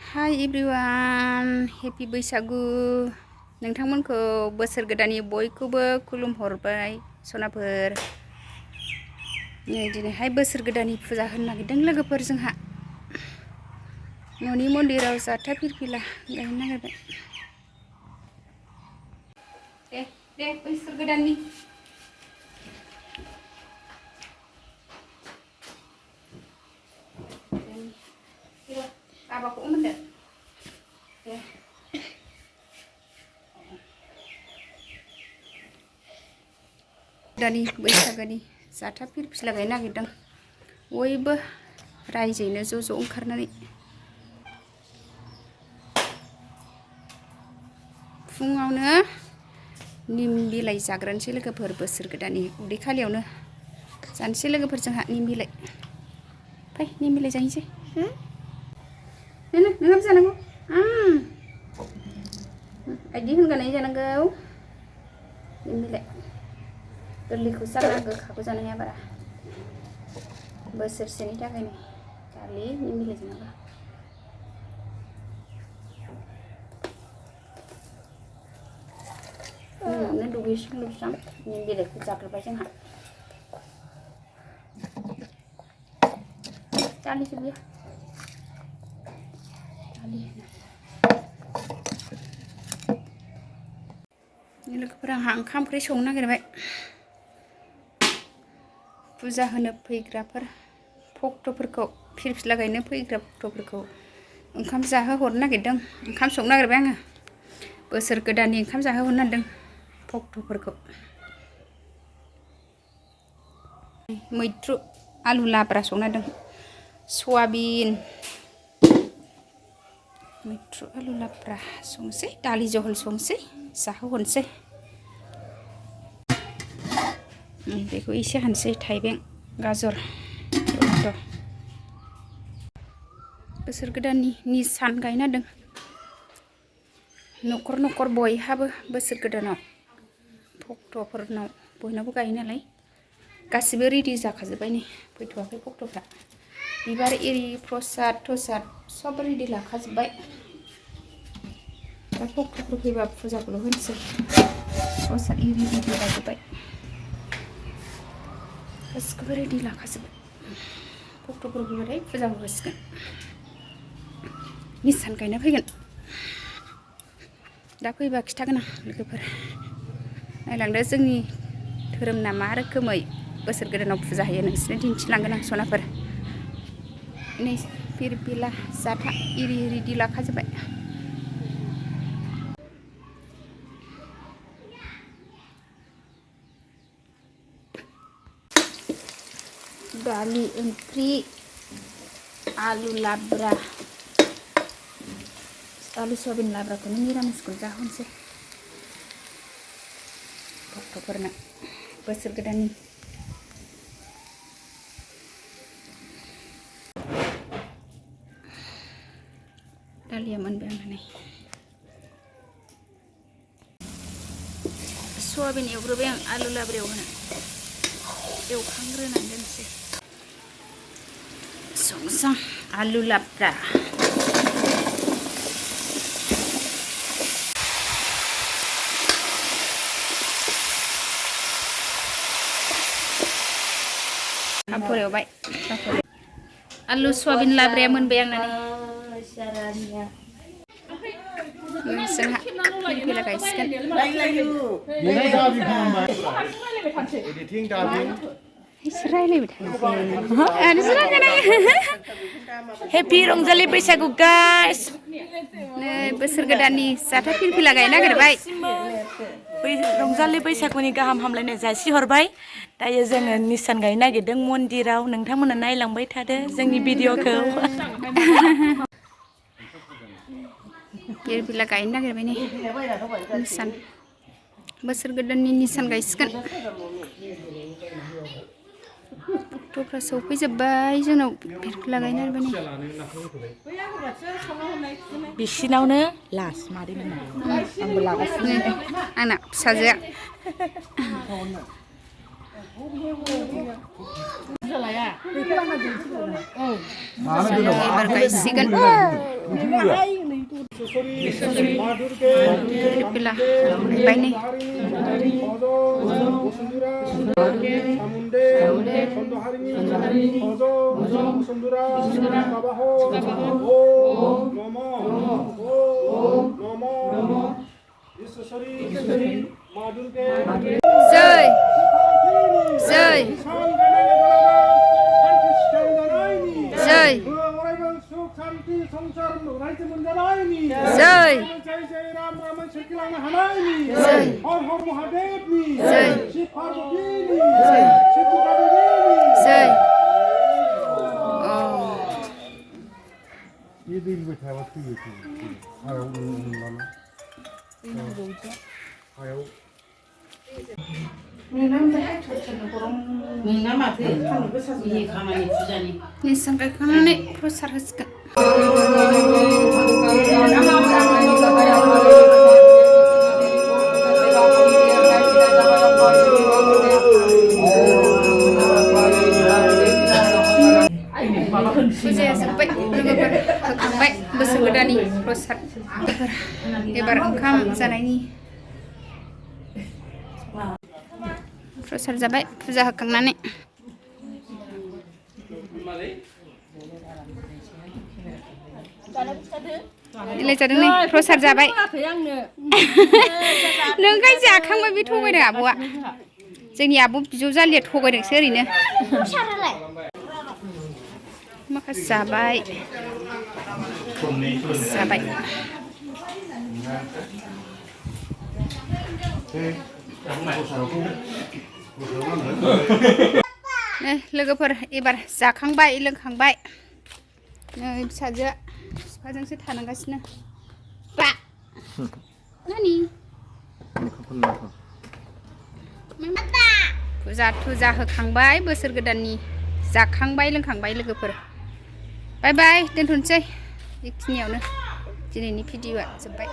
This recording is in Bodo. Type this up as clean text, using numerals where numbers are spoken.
Hi everyone, happy बैसागु नोंथांमोनखौ बोसोर गोदाननि बयखौबो खुलुमहरबाय सनाफोर नै दिनैहाय बोसोर गोदाननि फुजा होनो नागिरदों लोगोफोर जोंहा न'नि मन्दिराव जाथा फिरफिला गायनो नागिरबाय दे बोसोर गोदाननि बाबाखौ मोनदो दे दानि बैसागोनि जाथा फिरफिला गायनो नागिरदों बयबो रायजोयैनो ज' ओंखारनानै फुङावनो निम बिलाइ जाग्रोनोसै लोगोफोर बोसोर गोदाननि उदै खालियावनो जानोसै लोगोफोर जोंहा निम बिलाइ फै निम बिलाइ जाहैसै नोंहाबो जानांगौ आइदि होनगानाय जानांगौ निम बिलाइ गोरलैखौ जाना गोखाखौ जानो हाया बारा बोसोरसेनि थाखायनो खालि निम बिलाइ जानांगौ फुङावनो दुगैस्रां लोबस्रां निम बिलाइखौ जाग्रोबाय जोंहा दालिसो बियो लोगोफोर आंहा ओंखाम ओंख्रि संनो नागिरबाय फुजा होनो फैग्राफोर भक्तफोरखौ फिरफिला गायनो फैग्रा भक्तफोरखौ ओंखाम जाहोहरनो नागिरदों ओंखाम संनो नागिरबाय आङो बोसोर गोदाननि ओंखाम जाहोहरनो नागिरदों भक्तफोरखौ मैद्रु आलु लाब्रा संनो नागिरदों सयाबिन मैद्रु आलु लाब्रा संसै दालि जहल संसै जाहोहरनोसै बेखौ एसे हानसै थाइबें गाजर बहत बोसोर गोदाननि निसान गायना दों न'खर न'खर बयहाबो बोसोर गोदानाव भक्तफोरनाव बयनावबो गायो नालाय गासिबो रेडि जाखाजोब्बाय नै फैथ'वाखै भक्तफ्रा बिबार एरि प्रसाद थसाद सब रेडि लाखाजोब्बाय दा भक्तफोर फैबा फुजाखौल' होनोसै प्रसाद एरि रेडि लाजोब्बाय गासिखौबो रेडि लाखाजोब्बाय भक्तफोर फैबाथाय फुजाखौ होसिगोन निसान गायना फैगोन दा फैबा खिथागोन आं लोगोफोर नायलांदो जोंनि धोरोमना मा रोखोमै बोसोर गोदानाव फुजा होयो नोंसोरनो दिन्थिलांगोन आं सनाफोर नै फिरफिला जाथा एरि रेडि लाखाजोब्बाय दालि ओंख्रि आलु लाब्रा आलु सयाबिन लाब्राखौनो निरामिसखौ जाहोनोसै भक्तफोरनो बोसोर गोदाननि दालिया मोनबाय आंना नै सयाबिन एवग्रोबाय आं आलु लाब्रायाव होनो एवखांग्रोनानै दोनसै संसां आलु लाब्रा आफर एवबाय आलु सयाबिन लाब्राया मोनबाय आंना नै जोंहा फिरफिला गायसिगोन हेपि रंजालि बैसागु गाइस नै बोसोर गोदाननि जाथा फिरफिला गायनो नागिरबाय रंजालि बैसागुनि गाहाम हामलायनाय जासिहरबाय दायो जोङो निसान गायनो नागिरदों मन्दिराव नोंथांमोना नायलांबाय थादो जोंनि भिडिअखौ फिरफिला गायनो नागिरबाय नै निसान बोसोर गोदाननि निसान गायसिगोन भक्तफ्रा सौफैजोब्बाय जोंनाव फिरफिला गायनो नागिरबाय बिसिनावनो लास मादै आंबो लागासिनो आंना फिसाजोआ एबार गायसिगोन Pilih apa ini? Sơi, sơi, sơi, sơi, sơi. Ini sampai kana nih proses harus kan. Sudah sampai sampai besar gede nih proses. Ibar wngkam sana ini. Proses sampai puja hokangne. Ini jadi nih proses sampai. Nengkai jakangbay bे थगायदों आब'आ. जोंनि आब' बिजौ जालिया थगायदोंसो ओरैनो. माखासे जाबाय. जाबाय. लोगोफोर एबार जाखांबाय लोंखांबाय. नै फिसाजोआ बिफाजोंसो थानांगासिनो. बा. नानि? फुजा थुजा होखांबाय बोसोर गोदाननि जाखांबाय लोंखांबाय लोगोफोर. बाय बाय दोनथ'नोसै बेखिनियावनो दिनैनि भिडिअ'आ जोब्बाय।